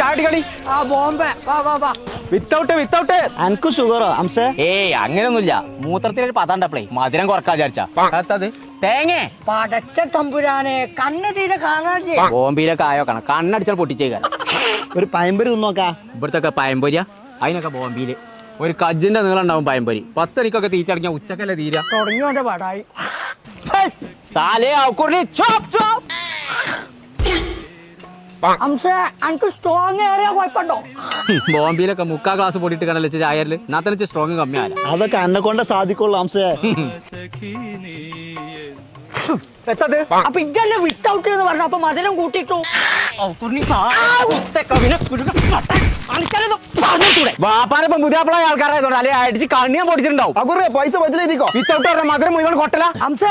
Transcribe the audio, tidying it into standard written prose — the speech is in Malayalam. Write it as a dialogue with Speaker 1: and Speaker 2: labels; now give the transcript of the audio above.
Speaker 1: ചാടി കളി
Speaker 2: ബോംബെ
Speaker 1: വിത്തൗട്ട്
Speaker 3: അനക്ക് ഷുഗറോ അംസേ?
Speaker 1: ഏയ് അങ്ങനെയൊന്നുമില്ല. മൂത്രത്തിനൊരു പതാണ്ടപ്പളേ മധുരം കുറക്കാ വിചാരിച്ചാ. തേങ്ങ
Speaker 2: പടച്ച തമ്പുരാനെ കണ്ണ് തീരെ കാണാൻ
Speaker 1: ബോംബെയിലൊക്കെ ആയോക്കണം കണ്ണടിച്ചാൽ പൊട്ടിച്ചേക്കാൻ.
Speaker 3: ഒരു പയമ്പൊരി തിന്നോക്കാ.
Speaker 1: ഇവിടത്തൊക്കെ പയമ്പൊരിയാ അതിനൊക്കെ ബോംബെയില് ഒരു കജ്ജിന്റെ നീളം ഉണ്ടാവും പയമ്പൊരി. 10 മണിക്കൊക്കെ തീറ്റടങ്ങിയ ഉച്ചക്കല്ലേ തീര
Speaker 2: തുടങ്ങിയോന്റെ പാടായി. അനക്ക് സ്ട്രോങ് ഏറിയ കുഴപ്പമുണ്ടോ?
Speaker 1: ബോംബെയിലൊക്കെ 3/4 ഗ്ലാസ് പൊടിയിട്ട് കണ്ടല്ലേ ചായരില് എന്നാ സ്ട്രോങ് കമ്മിയാല.
Speaker 3: അതൊക്കെ എന്നെ കൊണ്ട് സാധിക്കുള്ളൂ അംസേ.
Speaker 2: അപ്പൊ ഇതല്ലേ വിത്തൗട്ട് എന്ന് പറഞ്ഞു. അപ്പൊ മധുരം കൂട്ടിട്ടു.
Speaker 1: വാപ്പാനിപ്പം പുതിയ ആൾക്കാരായതുകൊണ്ട് അല്ലെ അടിച്ച് കണ്ണിയാൻ പൊടിച്ചിട്ടുണ്ടാവും.
Speaker 3: പൈസ പറ്റില്ല
Speaker 1: വിത്തൗട്ട് മധുരം മുഴുവൻ കൊട്ടല.
Speaker 2: ഹംസ